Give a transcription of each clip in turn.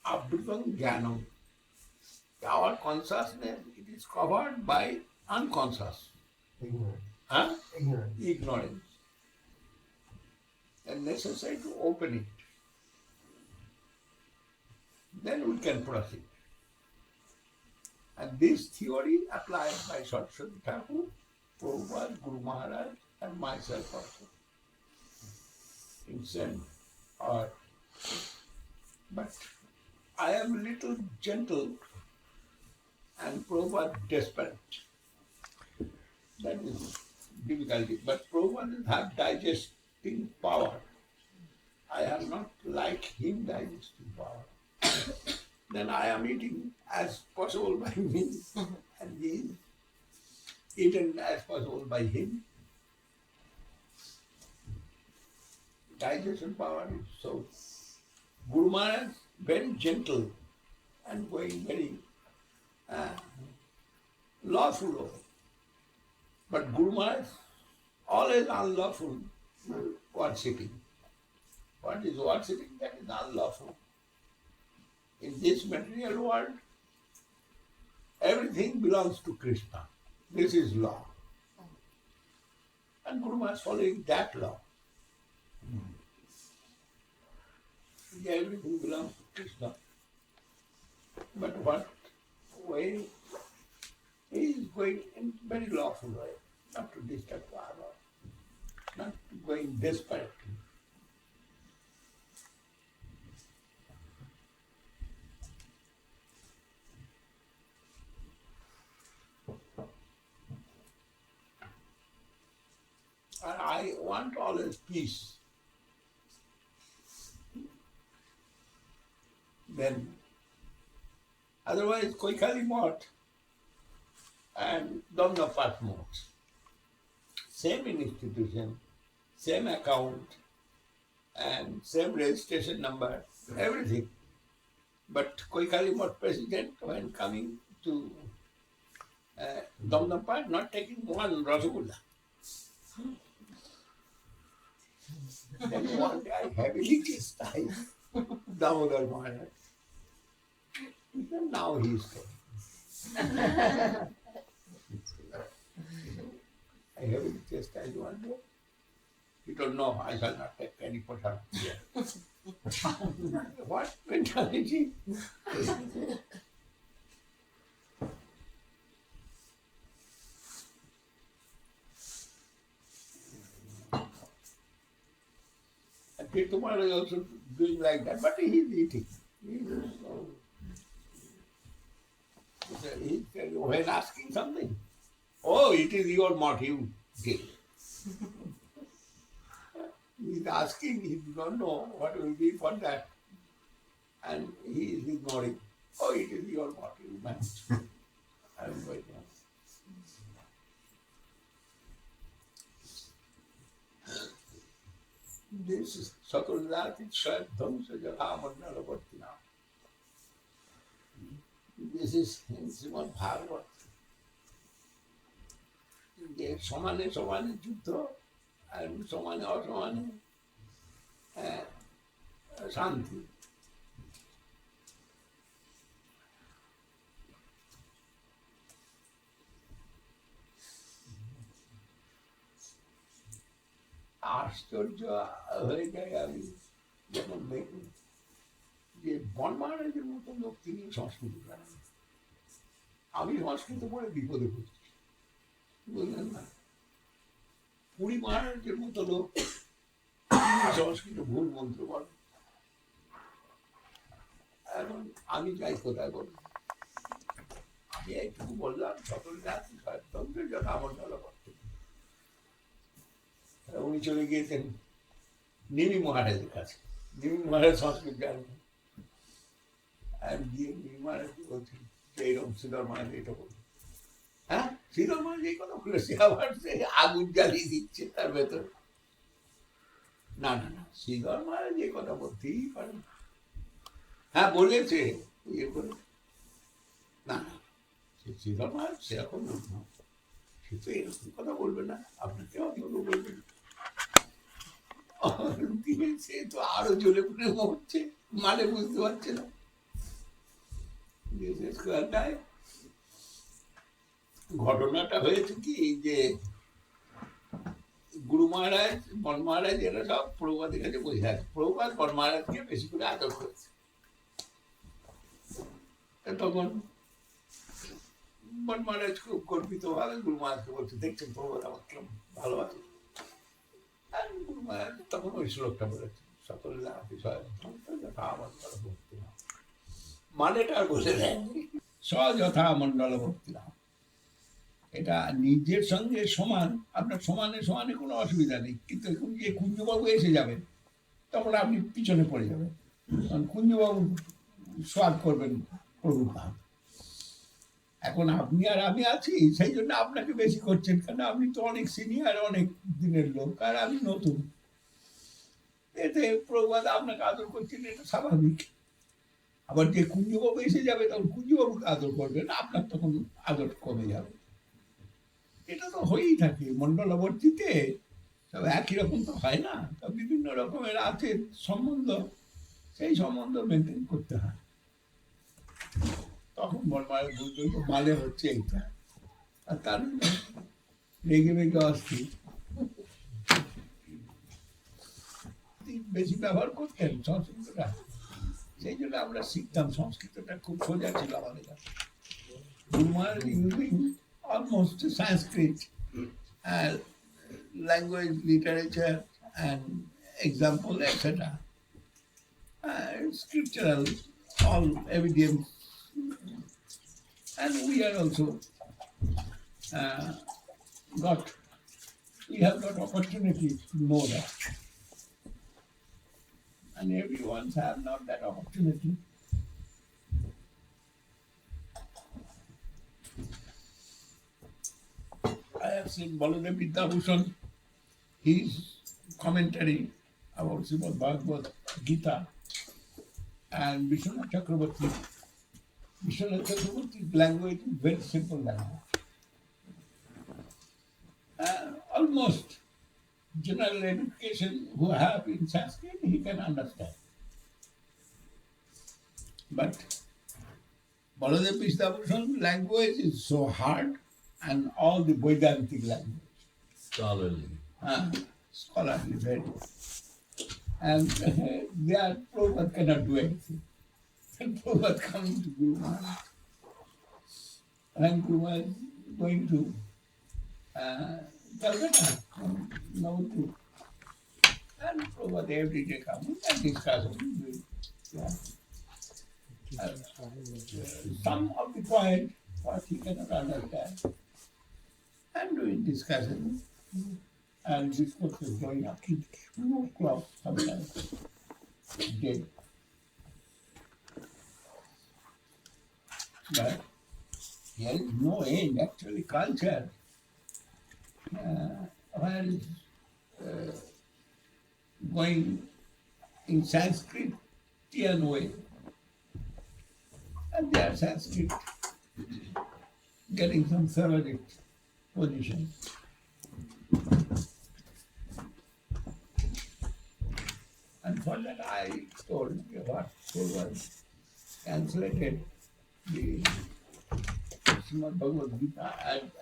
Abdurang Jnanam. Our consciousness, it is covered by unconscious. Ignorance. Huh? Ignorance. Ignorance. And necessary to open it. Then we can proceed. And this theory applied by Saraswati Thakur, Prabhupada, Guru Maharaj, and myself also. In same art. But I am little gentle and Prabhupada desperate. That is difficulty. But Prabhupada have digesting power. I am not like him digesting power. Then I am eating as possible by me, and he is eaten as possible by him. Digestion power is so. Guru Maharaj very gentle and going very lawful way. But Guru Maharaj always unlawful worshipping. What is worshipping? That is unlawful. In this material world, everything belongs to Krishna. This is law. And Guru Maharaj following that law. Everything belongs to Krishna. But what way? He is going in very lawful way, not to disturb others, not to going desperately. And I want always peace. Then, otherwise, koi khali mot and Domna Patmot. Same institution, same account, and same registration number, everything. But koi khali mot president, when coming to Domna Pat, not taking one Rasagulla. Then one day I heavily chastised Damodar Maharaj. Now he is coming. I heavily chastised one day. He told, no, I shall not take any prasad here. What mentality? And Tirtha Maharaj is also doing like that, but he is eating. When asking something, oh, it is your motive. Okay. He is asking, he does not know what will be for that. And he is ignoring, oh, it is your motive, man. I am going on. This is Sakuldati Shadhamsa Jagamandalavartina. This is in Srimad Bhagavad. যে সমানে সমানে যুদ্ধ আর সমানে অসমানে শান্তি। আশ্চর্য হয়ে যায় আমি যখন দেখি যে বনমারাজের মতো লোক তিনি সংস্কৃত জানেন। আমি সংস্কৃত পড়ে বিপদে পড়ছি, বুঝলেন না? পুরী মহারাজের মতো লোক সংস্কৃত ভুল মন্ত্র বলে। এখন আমি যাই কোথায় বলবো? আমি এইটুকু বললাম সকল জাতি স্বয়ংতন্ত্রের জন্য আমার ভালো করতে। উনি চলে গিয়েছেন নিমি মহারাজের কাছে। নিমি মহারাজ সংস্কৃত জানেন। আর গিয়ে নিমি মহারাজকে বলছেন যে এইরকম শ্রীধর মহারাজ এটা বলুন। হ্যাঁ, শ্রীধর মহারাজ এই কথা বলেছে, আবার সে আগুন জ্বালিয়ে দিচ্ছে তার ভেতরে। না না না, শ্রীধর মহারাজ এই কথা বলতেই পারেন। হ্যাঁ বলেছে, ইয়ে করে। না না, শ্রীধর মহারাজ সেরকম লোক না, সে তো এরকম কথা বলবে না, আপনাকে অন্য বলবে না। সে তো আরো জ্বলে পুড়ে মরছে, মানে বুঝতে পারছে না। ঘটনাটা হয়েছে কি যে গুরু মহারাজ, বন মহারাজ এরা সব প্রভুপাদের কাছে বসে আছে। প্রভুপাদ বন মহারাজকে বেশি করে আদর করেছে। তখন বন মহারাজ খুব গর্বিত ভাবে গুরু মহারাজকে বলছে, দেখছেন প্রভুপাদ আমার কিরম ভালো আছে। আর গুরু মহারাজ তখন ওই শ্লোকটা বলেছে, সকল মানেটা আর বলে দেয় সযথা মন্ডল ভক্তি নাম। এটা নিজের সঙ্গে সমান, আপনার সমানে সমানে কোনো অসুবিধা নেই, কিন্তু এখন যে কুঞ্জবাবু এসে যাবেন তখন আপনি পিছনে পড়ে যাবেন, কারণ কুঞ্জবাবু স্বাদ করবেন প্রভু ভাব। এখন আপনি আর আমি আছি, সেই জন্য আপনাকে বেশি করছেন, কারণ আপনি তো অনেক সিনিয়র, অনেক দিনের লোক, আর আমি নতুন। এতে প্রভুপাদ আপনাকে আদর করছেন, এটা স্বাভাবিক। আবার যে কুঞ্জবাবু এসে যাবে তখন কুঞ্জবাবুকে আদর করবেন, আপনার তখন আদর কমে যাবে। এটা তো হয়েই থাকে মন্ডলবর্তীতে, সব একই রকম তো হয় না, তো বিভিন্ন রকমের আছে সম্বন্ধ, সেই সম্বন্ধ মেনটেন করতে হয়। তখন বনমায়ের বুঝতে মালে হচ্ছে এইটা, আর তার রেগে রেগে অস্থির বেশি ব্যবহার করতেন সংস্কৃতটা, সেই জন্য আমরা শিখতাম। সংস্কৃতটা খুব সোজা ছিল আমাদের কাছে। Using almost Sanskrit and language, literature and example, etc. Scriptural, all evidence. And we are also we have got opportunity to know that. And everyone's have not that opportunity. I have seen Gurudev Vidyabhushan, his commentary about Srimad Bhagavad Gita, and Vishwanath Chakraborty. Vishwanath Chakraborty's language is very simple language. Almost general education who have in Sanskrit, he can understand. But Gurudev Vidyabhushan's language is so hard, and all the Vedantic language. Scholarly, very. And their Prabhupada cannot do anything. And Prabhupada coming to Guru Maharaj. And Guru Maharaj going to Calcutta, Navadvip. And Prabhupada every day coming and discussing. Yeah. Some of the point, what he cannot understand. And doing discussion, and this course is going up to 2 o'clock sometimes day. But there is no end, actually, culture where is going in Sanskrit way. And they are Sanskrit getting some favorite position. And for that I told what was translated the Srimad Bhagavad Gita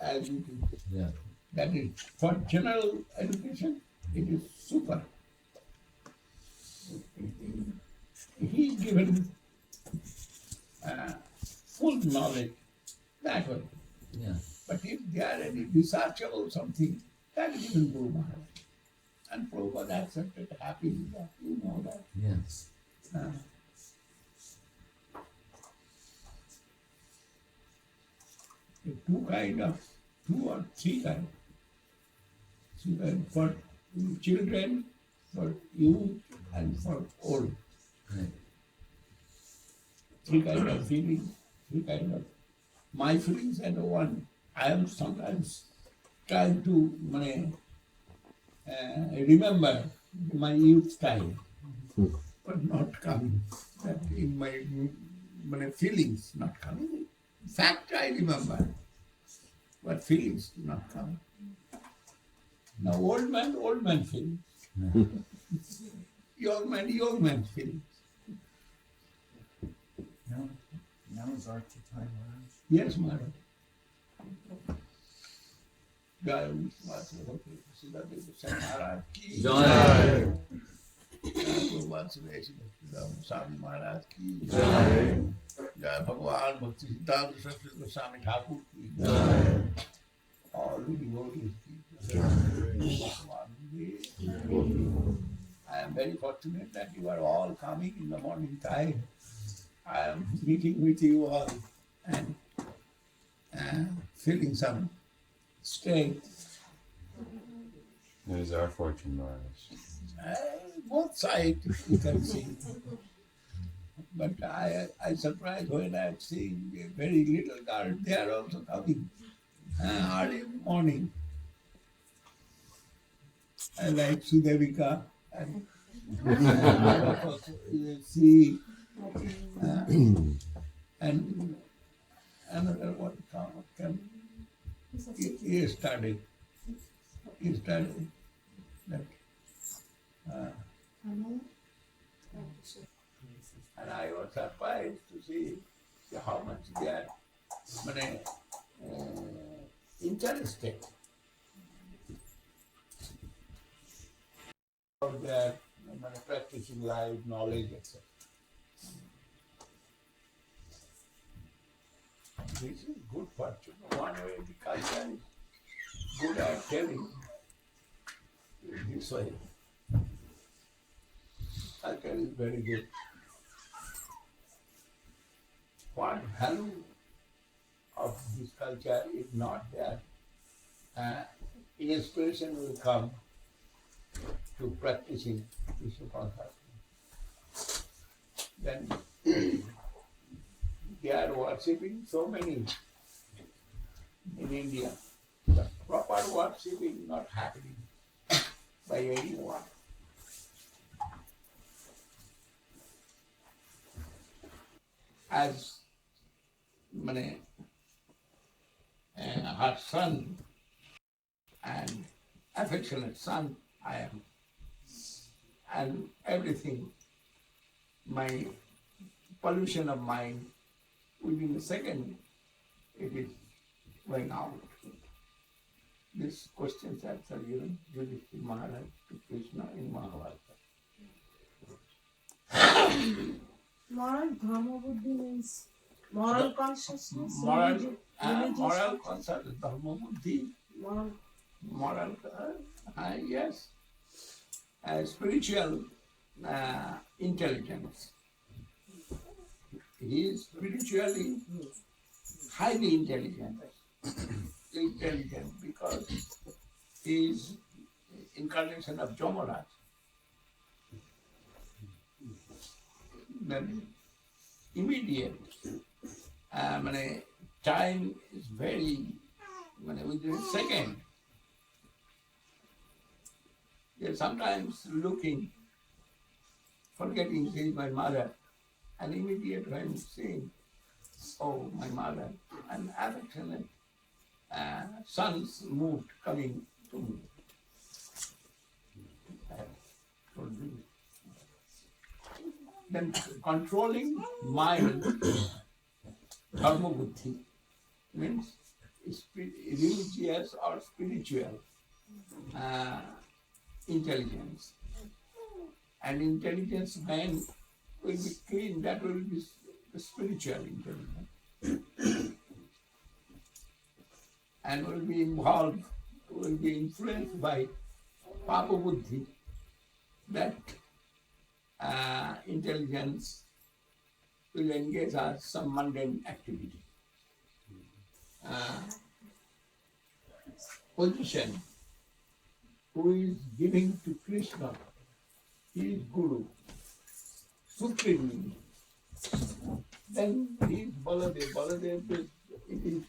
as it is. Yeah. That is for general education, it is super. He given full knowledge that way. Yeah. But if there are any researchable something, that is even Guru Maharaj. And Prabhupada accepted happily that, you know that. Yes. Two or three kinds. For children, for youth, and for old. Right. 3 kinds of feelings, 3 kinds of my feelings, and one. I am sometimes trying to remember my youth time, but not coming. That in my feelings not coming. Fact I remember, but feelings not coming. Now old man feelings. Young man feelings. is Arti Thai Maharaj? Yes, Maharaj. Jai Srila Govinda Maharaj ki Jai. Bhagwan Srila Swami Maharaj ki Jai. Jai Bhagwan Bhakti Siddhanta Saraswati Goswami Thakur ki Jai. All the devotees ki Jai. I am very fortunate that you are all coming in the morning time. I am meeting with you all and feeling some strength. It is our fortune, Maharaj. Both sides you can see. But I surprised when I see a very little girl, they are also coming early morning. I like Sudevika and see and another one come. He studied that. And I was surprised to see how much they are interested about their practicing life, knowledge, etc. This is good fortune. One way the culture is good at telling this way. Culture is very good. What value of this culture is not there. Inspiration will come to practicing Krishna consciousness. Then they are worshipping so many in India. The proper worshipping not happening by anyone. As her son and affectionate son I am, and everything, my pollution of mind, within a second it is going out. This question's answer given Yudhishthira Maharaj to Krishna in Mahabharata. Moral dharma buddhi means moral consciousness. Moral religious consciousness, dharma buddhi, moral, yes, spiritual intelligence. He is spiritually highly intelligent because he is incarnation of Jamaraj. Then immediate, time is very, within a second. They are sometimes looking, forgetting this is my mother, and immediate when seeing, oh, my mother, and affectionate sons moved coming to me. Then controlling mind, dharma buddhi, means religious or spiritual intelligence. And intelligence when will be clean, that will be spiritual intelligence. And will be involved, will be influenced by papa buddhi, that intelligence will engage us some mundane activity. Position, who is giving to Krishna, he is Guru, supreme. Then he is Baladev. Baladev it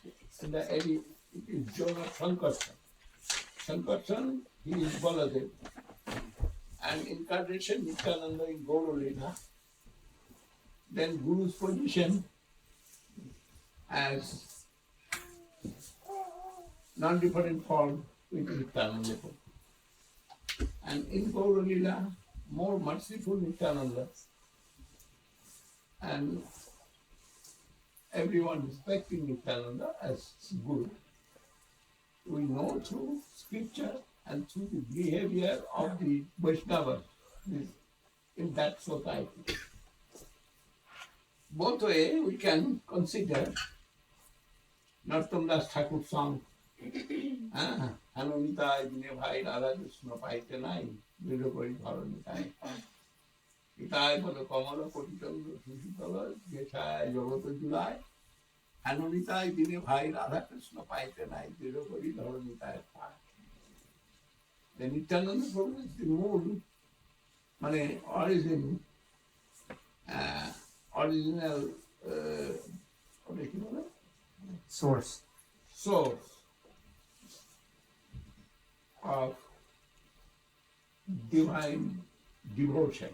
is Jonah Sankarshan. Sankarshan, he is Baladev. And incarnation Nityananda in Gauralila. Then Guru's position as non-different form with Nityananda. And in Gauralila, more merciful Nityananda. And everyone respecting Nityananda as Guru. We know through scripture and through the behavior of the Vaishnavas in that society. Both way we can consider Narottam Das Thakur song. Hanonita Dine Bhai Radha Krishna Paite Nai Nirokori Bharanitai Itai Pada Kamala Kotitandra Sushitala Yeshaya Jagata Julai Hanonita Dine Bhai Radha Krishna Paite Nai Nirokori Bharanitai. The Nityananda Prabhu is the moon, original Source. source of divine devotion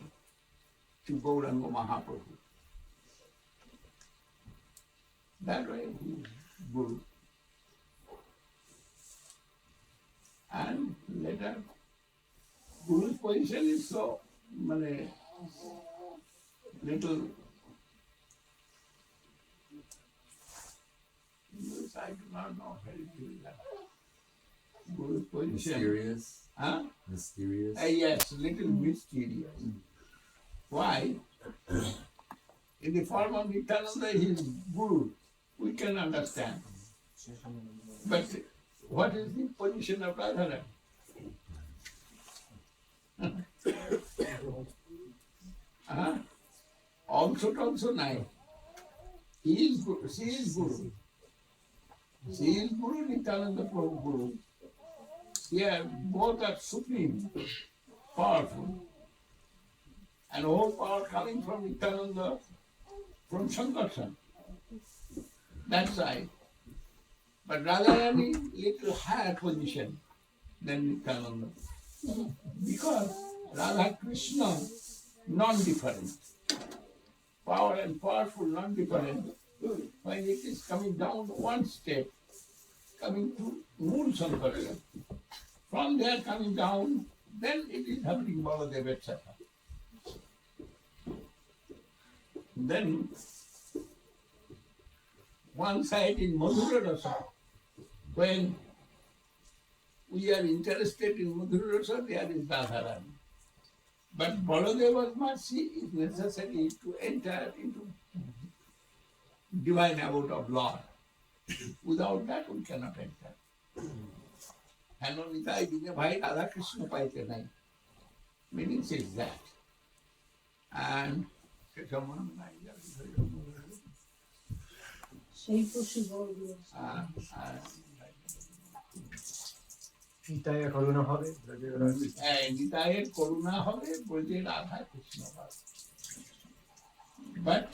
to Gauranga Mahaprabhu. That way he is Guru. And later, Guru's position is so little. I do not know very clearly. Guru's position. Mysterious. Huh? Mysterious. Yes, little mysterious. Why? In the form of Nityananda, he is Guru. We can understand. But what is the position of Radharani? Also nai. He is Guru. She is Guru. She is Guru, Nityananda Prabhu Guru. Here, both are supreme, powerful. And all power coming from Nityananda, from Sankarshan. That side. But Radharani little higher position than Nityananda. Because Radha Krishna, non-different. Power and powerful, non-different. When it is coming down one step, coming to Mool Sankarshan. From there coming down, then it is happening Baladev, etc. Then one side in Madhura Rasa, when we are interested in Madhura Rasa, there is Radharani. But Baladeva's mercy is necessary to enter into divine abode of Lord. Without that, we cannot enter. Hanonitai Dine Bhai Radha Krishna Paite Nai. Meaning says that. And সেই খুশি বলবো Nitaya Karuna হবে নিতাইয়ের করুণা হবে বলছে রাধা কৃষ্ণ পাবে। But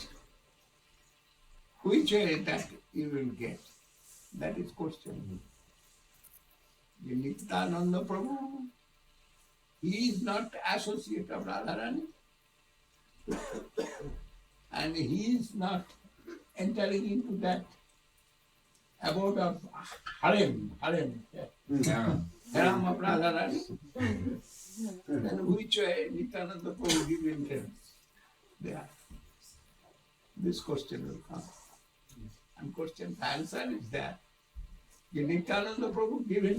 which way that you will get? That is question. The Nityananda Prabhu, he is not associate of Radharani, and he is not entering into that abode of harem of Radharani. Then which way Nityananda Prabhu give entrance? There. This question will come. And question's answer is that the Nityananda Prabhu given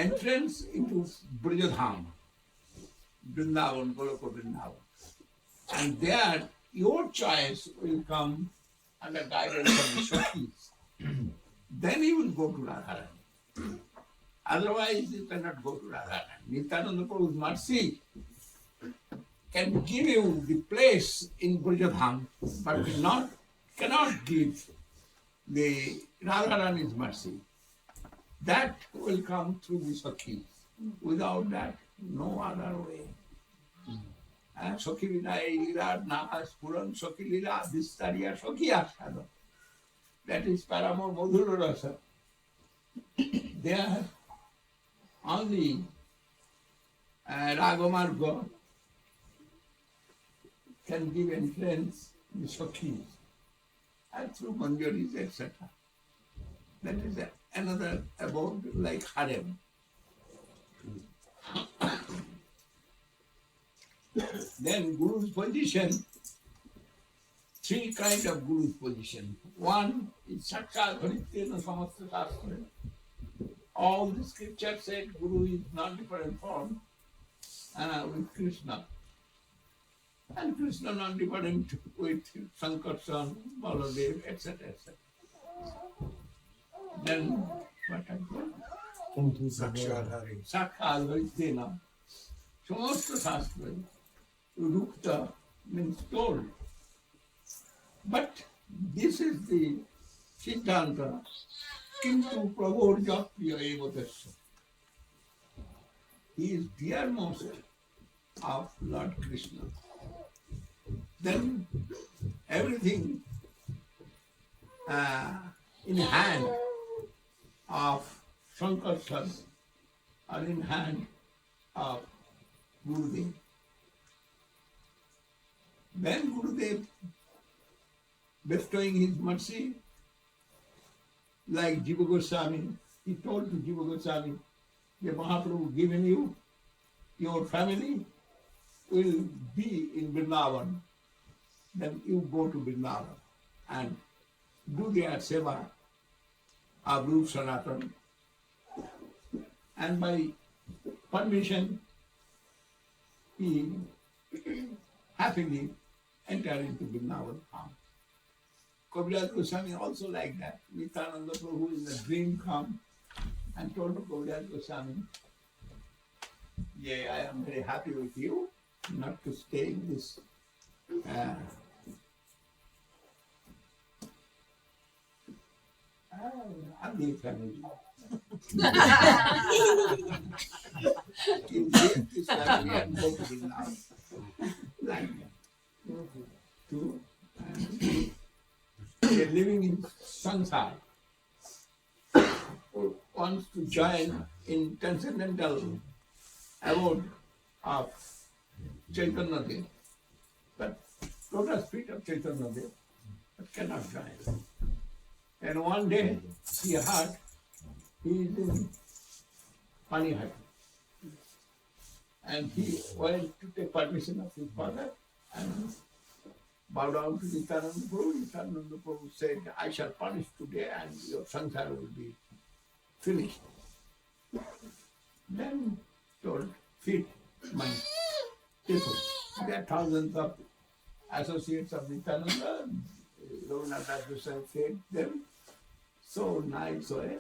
entrance into Brajadham, Vrindavan, Goloka Vrindavan. And there your choice will come under guidance of the Shaktis. Then you will go to Radharani. Otherwise you cannot go to Radharani. Nityananda Prabhu's mercy can give you the place in Brajadham, but cannot give the Radharani's mercy. That will come through the Sakhi. Without that, no other way. Sakhi Vinay Lila Naha Spuran Sakhi Lila Vistariya Sakhi Ashada. That is Paramo Madhura Rasa. There only Ragamarga can give entrance to the Sakhis. And through Manjaris, etc. That is another abode like harem. Then Guru's position three kind of Guru's position. One is Sakshat Bharityena Samasta Shastra. All the scriptures said Guru is not different form with Krishna. And Krishna not different with Sankarshan, Baladev, etc. etc. Then what happened? Sakshat Hari. Sakshat Bharityena Samasta Shastra. Rukta means told. But this is the Siddhanta. Kintu Prabhu Priya Evatasya. He is dearmost of Lord Krishna. Then everything in hand of Sankarshan or in hand of Gurudev. Then Gurudev bestowing his mercy, like Jiva Goswami, he told to Jiva Goswami, the Mahaprabhu given you, your family will be in Vrindavan. Then you go to Vrindavan and do their seva of Rup Sanatan. And by permission, he happily enter into Vrindavan. Kaviraj Goswami also like that. Nityananda Prabhu in the dream come and told to Kaviraj Goswami, yeah, I am very happy with you not to stay in this ugly family. You leave this family and go to Vrindavan. Like that. To, they are living in Sansar, who wants to join in transcendental abode of Chaitanya Dev, but lotus feet of Chaitanya Dev, but cannot join. And one day he heard he is in Panihat, and he went to take permission of his father and bow down to Nityananda Prabhu. Nityananda Prabhu said, I shall punish today and your sansara will be finished. Then told, feed my people. There are thousands of associates of Nityananda. Raghunath Goswami fed them so nice way.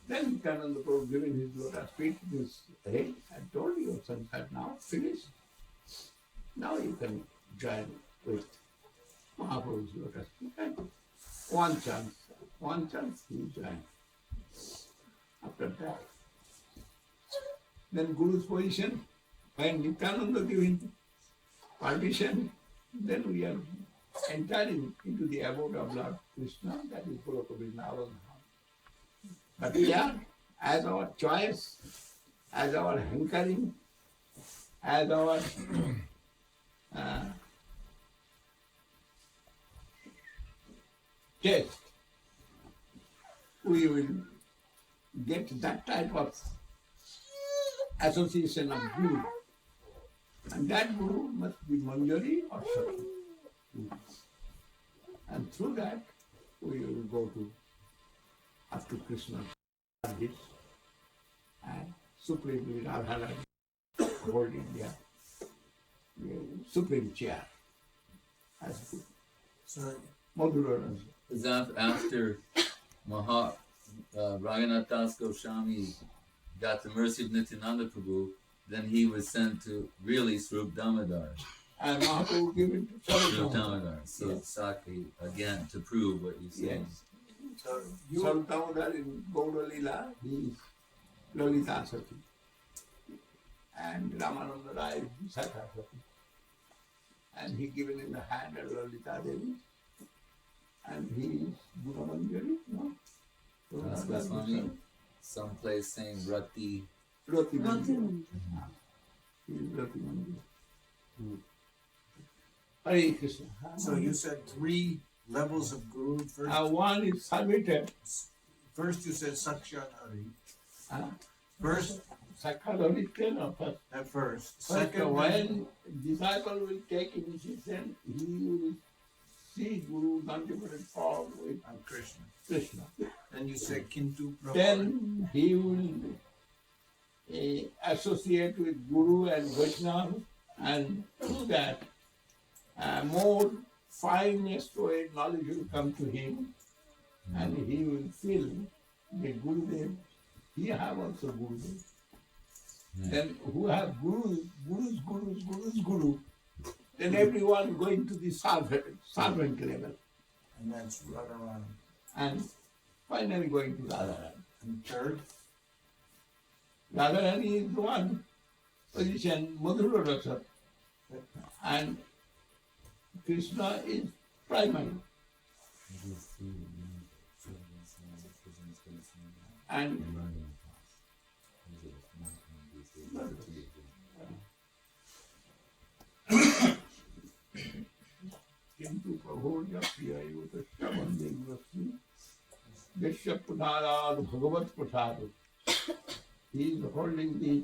Then Nityananda Prabhu giving his lotus feet to his head and told, your sansara now finished. Now you can join with Mahaprabhu's lotus feet. And one chance he joined. After that, then Guru's position, when Nityananda giving permission, then we are entering into the abode of Lord Krishna, that is Goloka Vrindavan. But we are, as our choice, as our hankering, as our taste, we will get that type of association of Guru. And that Guru must be Manjari or Sati. And through that, we will go to up to Krishna and Supreme Radharani holding the supreme chair as Guru. So Madhura Rasa. Because after Raghunath Das Goswami got the mercy of Nityananda Prabhu, then he was sent to really Swarup Damodar. And Mahaprabhu gave it to Swarup Sarvadhamma. Damodar. So Yes. Saki, again, to prove what you said. Yes. so you Sarvadhamma in Gaura Lila, he is Lalita Sati. And Ramananda Rai is Sata Sati. And he given in the hand of Lalita Devi. And he is Guru Manjari, no? Das Goswami, someplace saying Rati. Rati Manjari. Nothing. He is Rati Manjari. Hare Krishna. so you said 3 levels of Guru. One is servitor. First you said Sakshat Hari. Uh, First, Sakadhavitya first. at first. Second, Second, when disciple will take initiation, he will see Guru not different form with And Krishna. Krishna. Then you say Kintu Prabhu. Then he will associate with Guru and Vaishnava, and through that more finest way knowledge will come to him, and he will feel the Gurudev. He have also Gurudev. Then who have Guru, then everyone going to the servant level, And that's Radharani. and finally going to Radharani. And third, Radharani is the one position, Madhura Rasa, and Krishna is primary. And किंतु प्रभो Bhagavat Prasad. He is holding the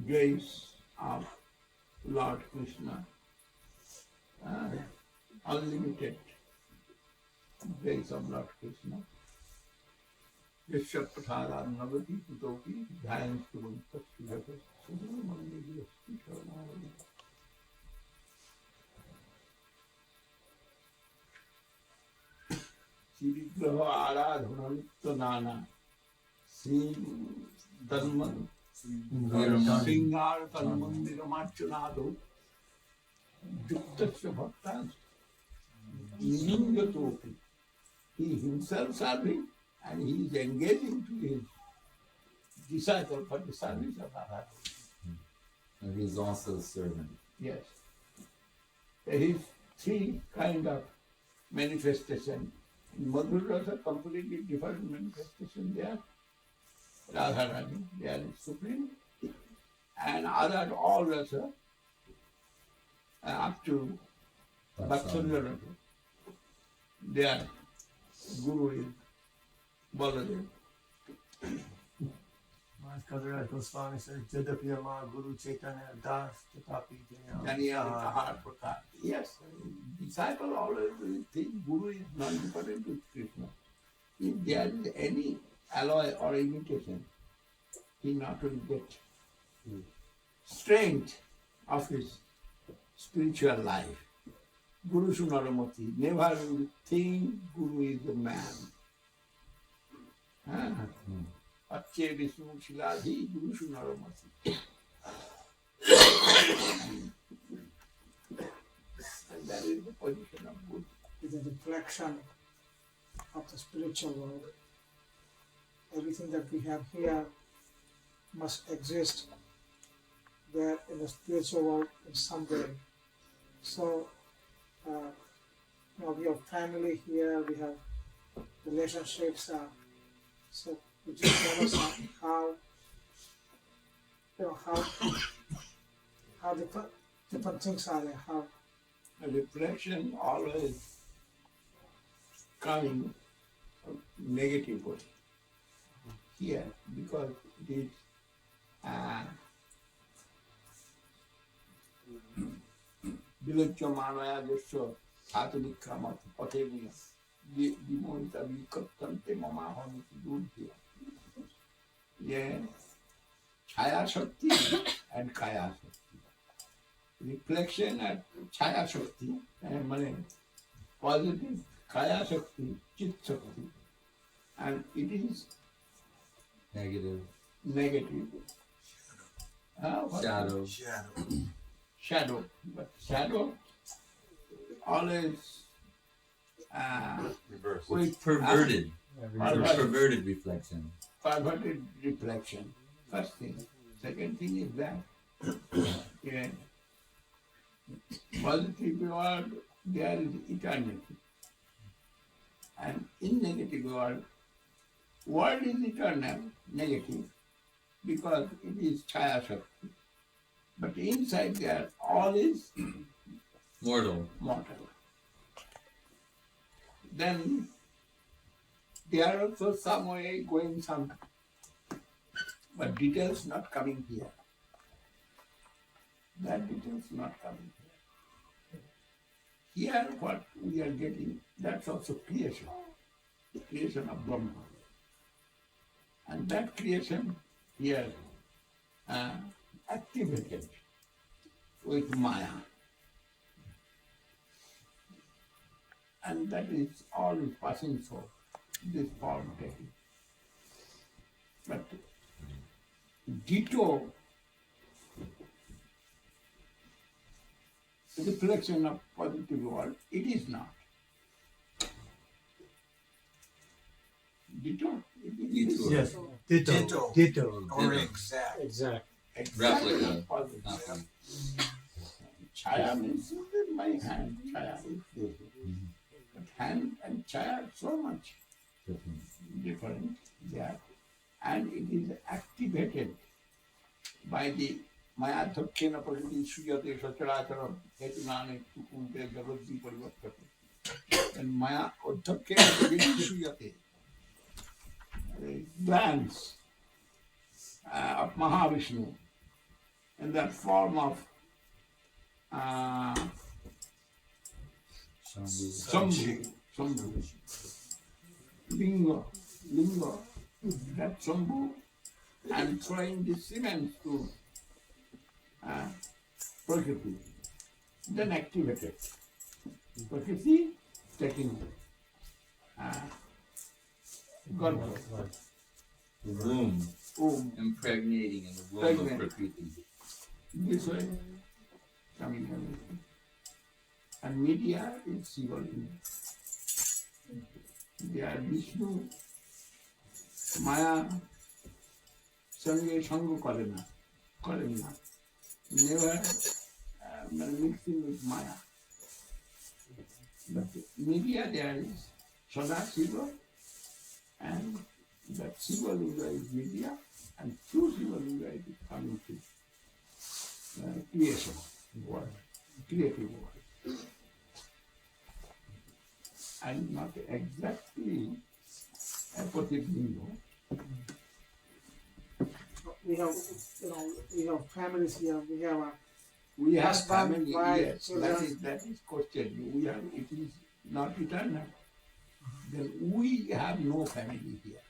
grace of Lord Krishna, unlimited grace of Lord Krishna. Yasya Prasada Navati Putopi Dhyan Suvantas Sujatas Sudhamani Sharanavati. Shri Graha Aradhana Nitya Nana Sri Dharman Singar Tanmandira Marchanado Yuktasya Bhaktas Ningatopi. He himself serving and he is engaging to his disciple for the service of Radha. And he's also a servant. Yes. There is three kind of manifestation. In Madhura Rasa, completely different manifestation there. Radharani, they are supreme. And other all rasa, up to Vatsalya Rasa, their Guru is Baladev. Kaviraj Goswami says, Jadapiyama Guru Chaitanya Das Tatapi Jnaniya Prakash. Yes, disciple always will think Guru is not important with Krishna. If there is any alloy or imitation, he not will get strength of his spiritual life. Guru Sunaramati never will think Guru is a man. Acche Vishnu Shiladhi Guru Sunaramati. And that is the position of Guru. With the reflection of the spiritual world. Everything that we have here must exist there in the spiritual world in some way. So, we have family here, we have relationships. So, we just tell us how different things are there. How A reflection always coming negative way here because it is Vilacchamanaya Jasya Atanikramat Patevya Vimonita Vikattante Mama Honiti Dudhya. Yeah, Chaya Shakti and Kaya Shakti. Reflection and Chaya Shakti and positive Kaya Shakti, Chit Shakti, and it is Negative. Shadow. Shadow. But shadow always Reverse. with Perverted. Perverted. Perverted reflection. perverted reflection. First thing. Second thing is that yeah, positive world there is eternity. And in negative world is eternal, negative, because it is Chaya Shakti. But inside there, all is Mortal. mortal. Then they are also some way going some, but details not coming here. that details not coming here. Here what we are getting, that's also creation. The creation of Brahma. And that creation here activated with Maya. And that is all is passing through this form taking. But ditto reflection of positive world, it is not. Ditto? It is Yes. Ditto. Ditto. Or exact. Exact. exactly Replica. positive. Nothing. Chaya means in my hand. Chaya is this. But hand and chaya so much different there. And it is activated by the Maya Dhakkena Pragati Suyate Sacharacharam Hetunane Tukunte Javadhi Parivartate. And Maya Dhakkena Pragati Suyate. The glance of Mahavishnu in that form of Sambhu, Linga, that Sambhu, and throwing the cement to Prakriti, then activated. Prakriti taking Garbha, The womb impregnating in the womb of Pregnant. Prakriti. this way coming everything. And media is Shivalinga. They are Vishnu, Maya, Sange Sangu Karena, never mixing with Maya. But media there is Sada Shiva, and that Shivalinga is media, and through Shivalinga it is coming to creation world, creative world. And not exactly apothic lingo. We have, we have families here. We have Husband, family, wife, yes, children. that is question. We have, it is not eternal. Then we have no family here.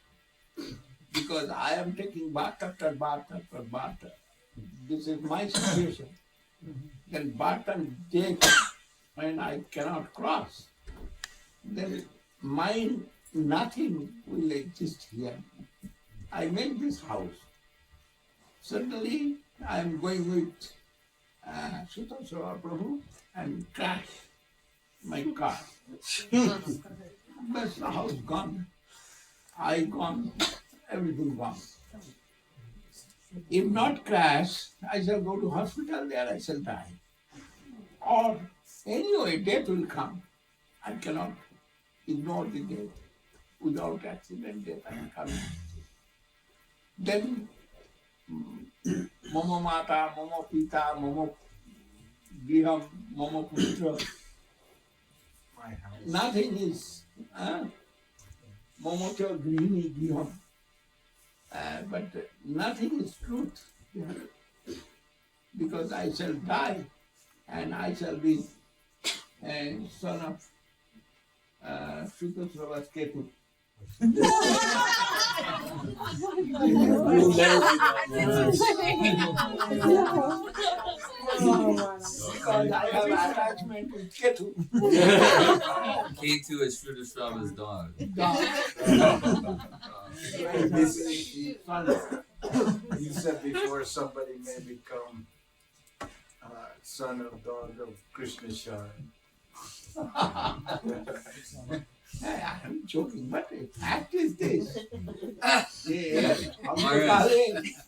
Because I am taking bath after bath after bath. This is my situation. Then bath and death, when I cannot cross, then mine, nothing will exist here. I make this house. Suddenly, I am going with Sutta Seva Prabhu and crash my car. That's the house gone. I gone, everything gone. If not crash, I shall go to hospital, there I shall die. Or anyway, death will come. I cannot ignore the death. Without accident, death I am coming. Then, Momo Mata, Momo Pita, Momo Griham, Momo Putra. My house. Nothing is Momocha Grihini Griham. But nothing is truth. Because I shall die and I shall be a son of Shutasravas Ketu. Because I have attachment with Ketu. K2 is Shrudashrava's dog. You said before somebody may become son of dog of Krishna Shine. I'm joking, but the fact is this. Maharaj,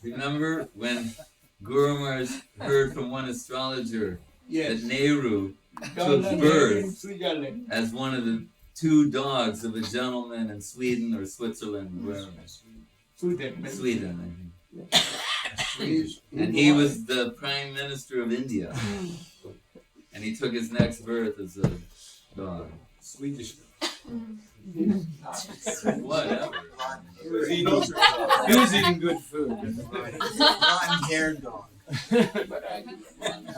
remember when Guru Maharaj heard from one astrologer Yes. that Nehru Dollar took birth in Switzerland. as one of the 2 dogs of a gentleman in Sweden or Switzerland, where Sweden. Sweden, I think. He's- And he was the Prime Minister of India. And he took his next birth as a dog. Swedish. Whatever. He was eating good food. Blonde haired dog. But I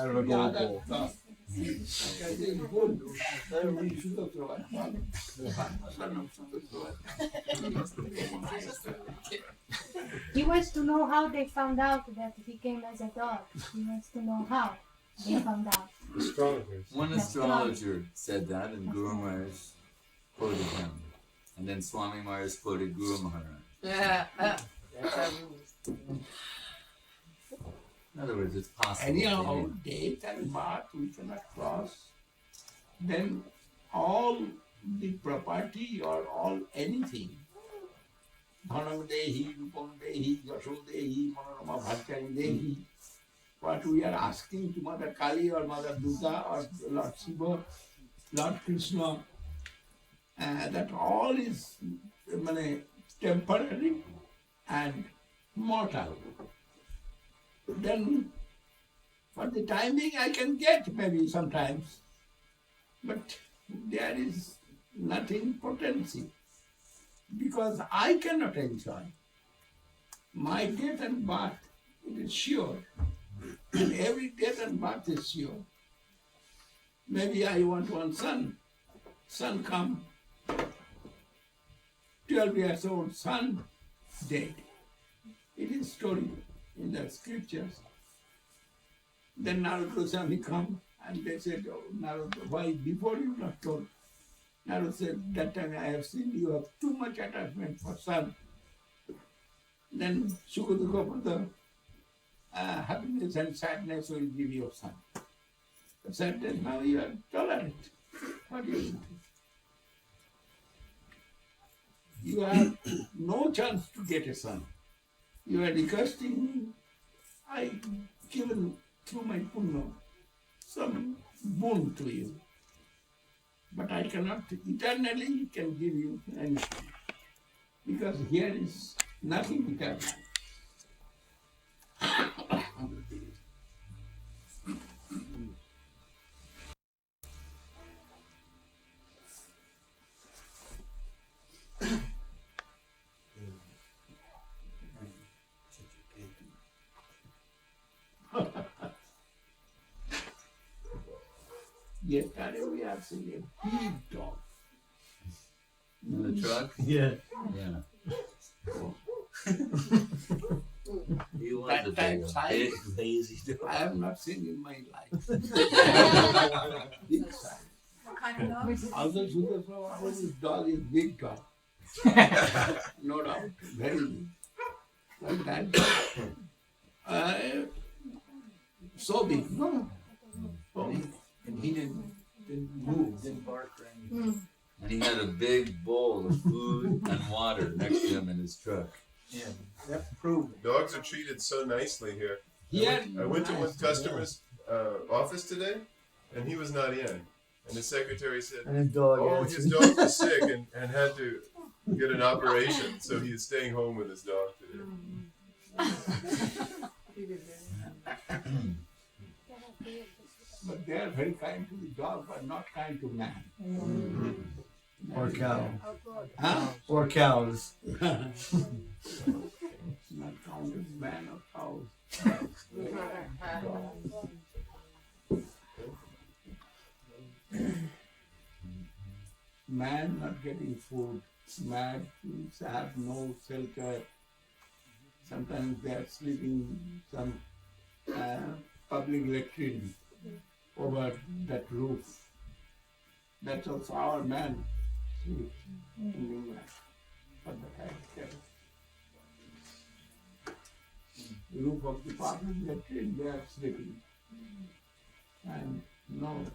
out of a the gold other bowl. dog. I said, it's good. Sudasrava. Son of Sudasrava. He wants to know how they found out that he came as a dog. He wants to know how they found out. Astrologers. One astrologer said that, and Guru Maharaj quoted him. And then Swami Maharaj quoted Guru Maharaj. In other words, it's possible. Anyhow, date and mark we cannot cross. Then all the property or all anything, Dhanam Dehi, Rupam Dehi, Yasho Dehi, Manorama Bhattani Dehi, what we are asking to Mother Kali or Mother Durga or Lord Shiva, Lord Krishna, that all is temporary and mortal. Then for the timing I can get maybe sometimes, but there is nothing potency because I cannot enjoy. My death and birth, it is sure, and every death and birth is sure. Maybe I want one son come, 12 years old son dead. It is story in the scriptures. Then Narad Goswami come and they said, oh, Narad, why before you not told? Narad said, that time I have seen you have too much attachment for son. Then Sukadeva for the happiness and sadness will give you son. The sadness now you are tolerant. What do you do? You have no chance to get a son. You are requesting me. I given through my punya some boon to you. But I cannot eternally can give you anything. Because here is nothing eternal. Yesterday we have seen a big dog. In the truck? Yeah. Yeah. He was That a type big, size. lazy dog. I have not seen in my life. Big size. What kind of dog? Although Sudasrava, this dog is big dog. No doubt, very big. But that dog, so big, no? So big. And he didn't move, didn't bark or anything. And he had a big bowl of food and water next to him in his truck. Yeah, that proved it. Dogs are treated so nicely here. Here, I went to one customer's office today, and he was not in. And the secretary said, And his dog "Oh, answered. his dog was sick and had to get an operation, so he is staying home with his dog today." But they are very kind to the dog, but not kind to man. Or cow. Huh? Or cows. Not counted man or cows. Man not getting food, man have no shelter. Sometimes they are sleeping some public latrine over that roof. That's also our man sleeps in that. But the fact that the roof of the public latrine, they are sleeping. And no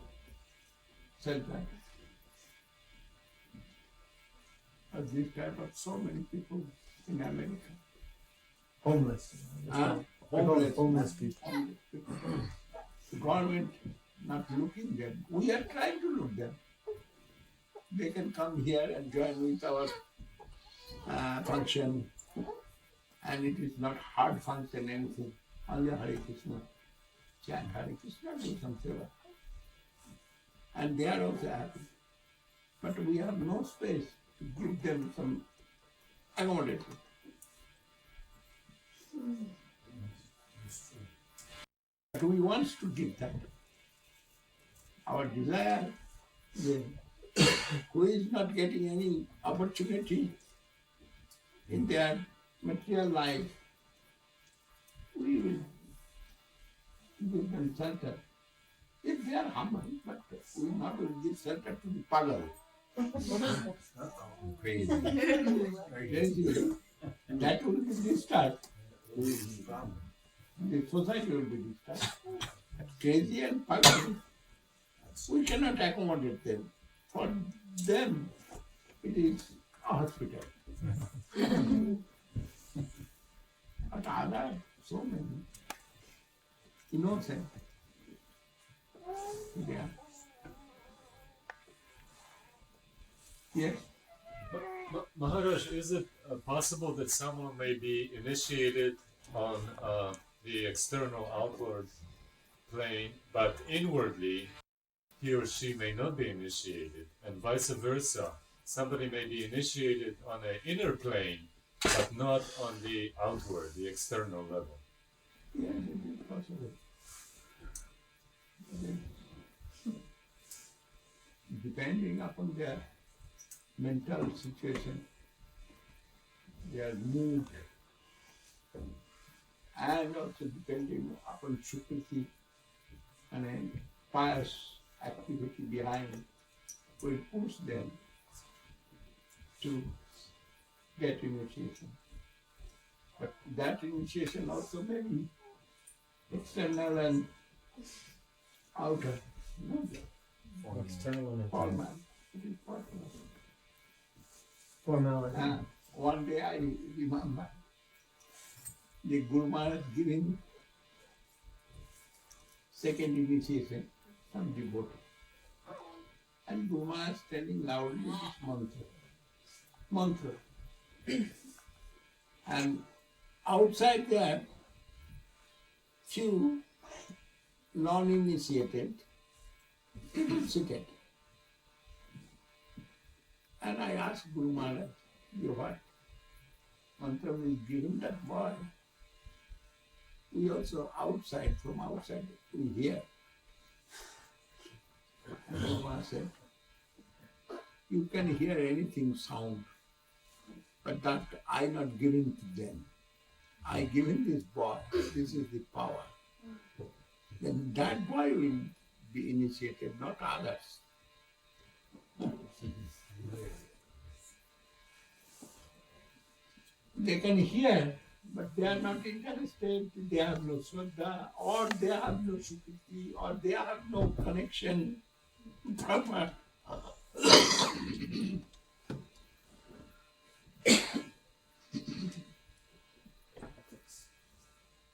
shelter. But this type of so many people in America. Homeless. Huh? They call it homeless people. The government not looking them. We are trying to look them. They can come here and join with our function, and it is not hard function anything. Only Hare Krishna, chant Hare Krishna, do some seva, and they are also happy. But we have no space to give them some accommodation. But we want to give that. Our desire, who is not getting any opportunity in their material life, we will give them shelter. If they are humble, but we will not will give shelter to the pagal. Crazy. Crazy. That will be disturbed. The society will be disturbed. Crazy and pagal, we cannot accommodate them. For them, it is a hospital. But other, so many innocent. Yeah. Yes. Maharaj, is it possible that someone may be initiated on the external outward plane, but inwardly he or she may not be initiated, and vice versa? Somebody may be initiated on an inner plane, but not on the outward, the external level. Yes, it is possible. Depending upon their mental situation, their mood, and also depending upon Sukriti and a pious activity behind, will push them to get initiation. But that initiation also may be external and outer. No? External and Formal. It is formal. formality. One day I remember the Guru Maharaj giving second initiation, some devotee. And Guru Maharaj telling loudly this mantra. And outside there, few non-initiated people seated. And I asked Guru Maharaj, you what? Mantra is given that boy. We also outside, from outside, we hear. And Guru Maharaj said, you can hear anything sound, but that I not given to them. I given this boy, this is the power. Then that boy will be initiated, not others. They can hear, but they are not interested, they have no Shraddha, or they have no Sukriti, or they have no connection proper.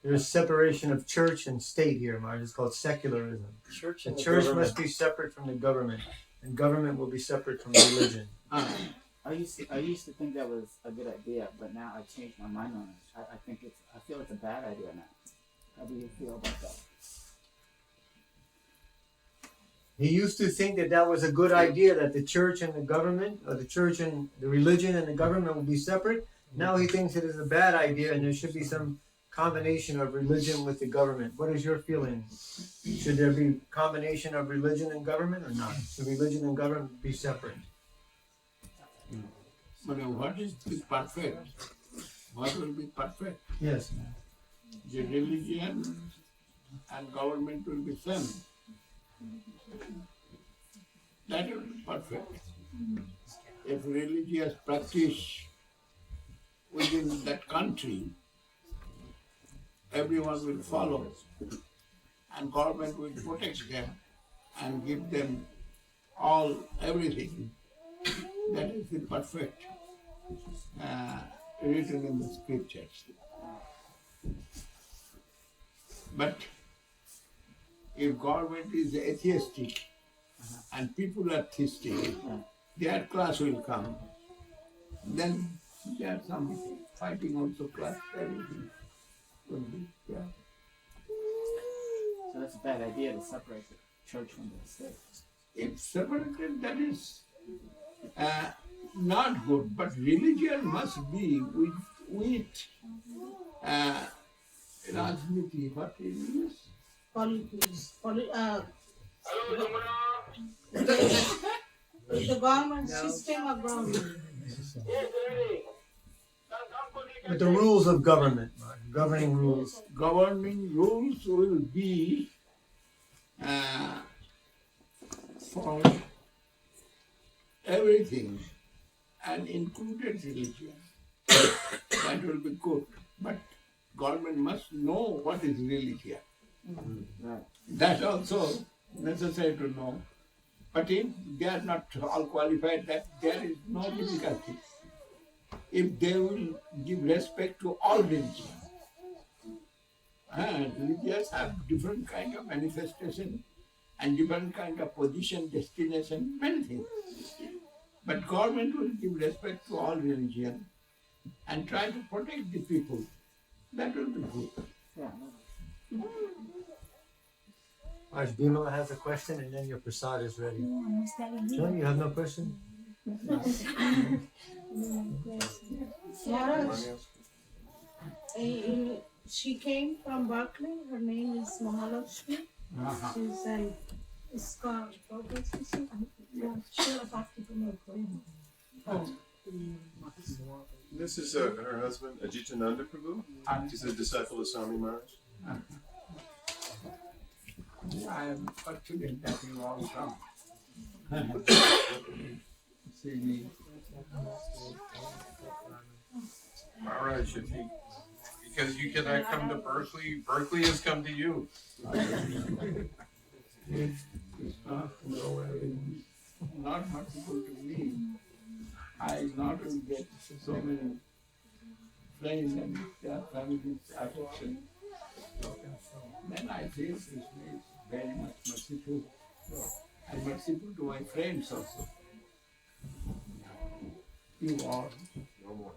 There's separation of church and state here, Maharaj. It's called secularism. The church must be separate from the government, and government will be separate from religion. I used to think that was a good idea, but now I've changed my mind on it. I feel it's a bad idea now. How do you feel about that? He used to think that that was a good idea, that the church and the government, or the church and the religion and the government will be separate. Now he thinks it is a bad idea, and there should be some combination of religion with the government. What is your feeling? Should there be combination of religion and government or not? Should religion and government be separate? But what is perfect? What will be perfect? Yes. The religion and government will be same. That will be perfect. If religious practice within that country, everyone will follow, and government will protect them and give them all everything. That is the perfect written in the scriptures. But if government is atheistic and people are theistic, their class will come. Then there are some fighting also class, everything will be there. So that's a bad idea to separate the church from the state. If separated, that is not good, but religion must be with Rajniti, what it is? the government system of government. With the rules of government, governing rules. Governing rules will be for everything and included religion. That will be good. But government must know what is religion. That's also necessary to know. But if they are not all qualified, that there is no difficulty. If they will give respect to all religions. Religions have different kind of manifestation and different kind of position, destination, many things. But government will give respect to all religion and try to protect the people. That will be good. Maharaj Bhimala has a question and then your prasad is ready. No, you have no question? Maharaj, she came from Berkeley. Her name is Mahalakshmi. She's an ISKCON. This is her husband, Ajitananda Prabhu. He's a disciple of Swami Maharaj. I am fortunate that you all come. See me. Maharaj, because you cannot come to Berkeley, Berkeley has come to you. It's not possible to me. I not will get so many friends and their families affection. Then I feel Krishna is very much merciful. And merciful to my friends also. You all. No more.